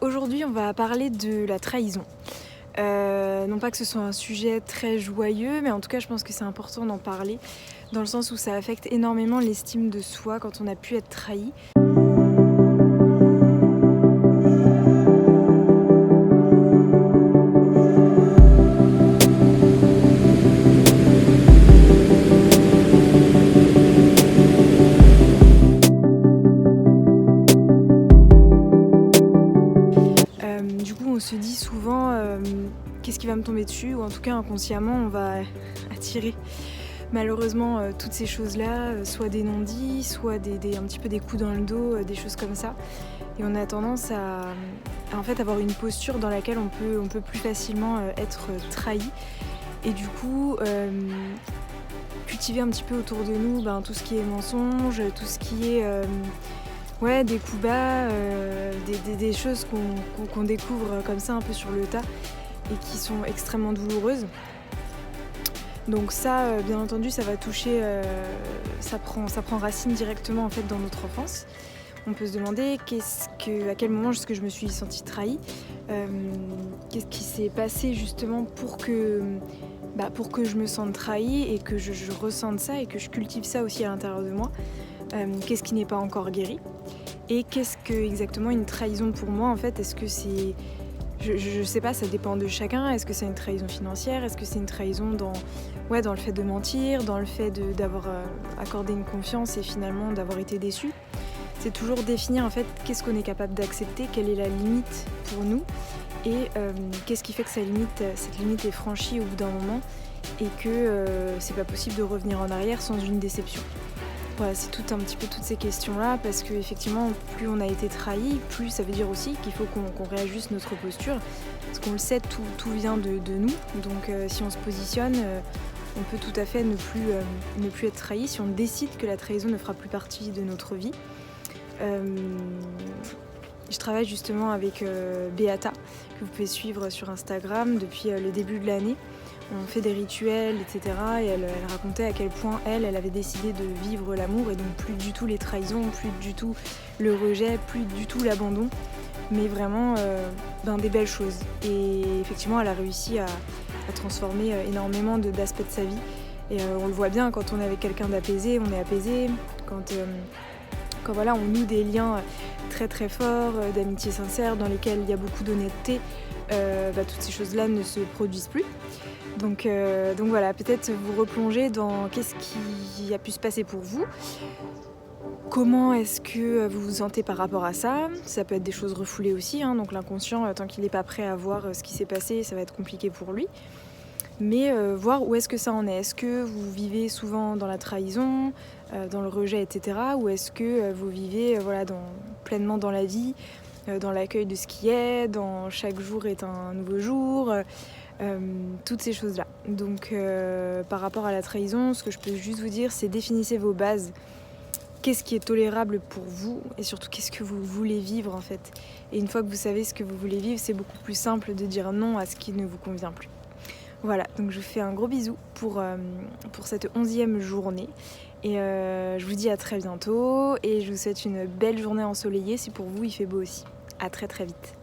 aujourd'hui on va parler de la trahison. Non pas que ce soit un sujet très joyeux, mais en tout cas je pense que c'est important d'en parler, dans le sens où ça affecte énormément l'estime de soi quand on a pu être trahi. Du coup on se dit souvent qu'est-ce qui va me tomber dessus, ou en tout cas inconsciemment on va attirer malheureusement toutes ces choses-là, soit des non-dits, soit un petit peu des coups dans le dos, des choses comme ça. Et on a tendance à en fait avoir une posture dans laquelle on peut plus facilement être trahi. Et du coup cultiver un petit peu autour de nous tout ce qui est mensonge, tout ce qui est des coups bas, des choses qu'on découvre comme ça un peu sur le tas et qui sont extrêmement douloureuses. Donc ça, bien entendu, ça va toucher, ça prend racine directement en fait dans notre enfance. On peut se demander à quel moment est-ce que je me suis sentie trahie, qu'est-ce qui s'est passé justement pour que je me sente trahie et que je ressente ça et que je cultive ça aussi à l'intérieur de moi. Qu'est-ce qui n'est pas encore guéri et qu'est-ce que exactement une trahison pour moi en fait. Est-ce que c'est... Je sais pas, ça dépend de chacun. Est-ce que c'est une trahison financière? Est-ce que c'est une trahison dans le fait de mentir, dans le fait d'avoir accordé une confiance et finalement d'avoir été déçu? C'est toujours définir en fait qu'est-ce qu'on est capable d'accepter, quelle est la limite pour nous et qu'est-ce qui fait que cette limite est franchie au bout d'un moment et que c'est pas possible de revenir en arrière sans une déception. Voilà, c'est un petit peu toutes ces questions-là, parce qu'effectivement, plus on a été trahi, plus ça veut dire aussi qu'il faut qu'on réajuste notre posture, parce qu'on le sait, tout vient de nous, donc si on se positionne, on peut tout à fait ne plus être trahi, si on décide que la trahison ne fera plus partie de notre vie. Je travaille justement avec Beata, que vous pouvez suivre sur Instagram depuis le début de l'année. On fait des rituels, etc. Et elle racontait à quel point elle avait décidé de vivre l'amour et donc plus du tout les trahisons, plus du tout le rejet, plus du tout l'abandon, mais vraiment des belles choses. Et effectivement, elle a réussi à transformer énormément d'aspects de sa vie. Et on le voit bien, quand on est avec quelqu'un d'apaisé, on est apaisé. Quand on noue des liens très très forts, d'amitié sincère, dans lesquels il y a beaucoup d'honnêteté, toutes ces choses-là ne se produisent plus. Donc voilà, peut-être vous replonger dans qu'est-ce qui a pu se passer pour vous. Comment est-ce que vous vous sentez par rapport à ça? Ça peut être des choses refoulées aussi, donc l'inconscient, tant qu'il n'est pas prêt à voir ce qui s'est passé, ça va être compliqué pour lui. Mais voir où est-ce que ça en est. Est-ce que vous vivez souvent dans la trahison, dans le rejet, etc. Ou est-ce que vous vivez pleinement dans la vie, dans l'accueil de ce qui est, dans chaque jour est un nouveau jour, toutes ces choses-là. Donc par rapport à la trahison, ce que je peux juste vous dire, c'est définissez vos bases. Qu'est-ce qui est tolérable pour vous et surtout qu'est-ce que vous voulez vivre en fait. Et une fois que vous savez ce que vous voulez vivre, c'est beaucoup plus simple de dire non à ce qui ne vous convient plus. Voilà, donc je vous fais un gros bisou pour cette 11e journée et je vous dis à très bientôt et je vous souhaite une belle journée ensoleillée si pour vous il fait beau aussi. À très très vite.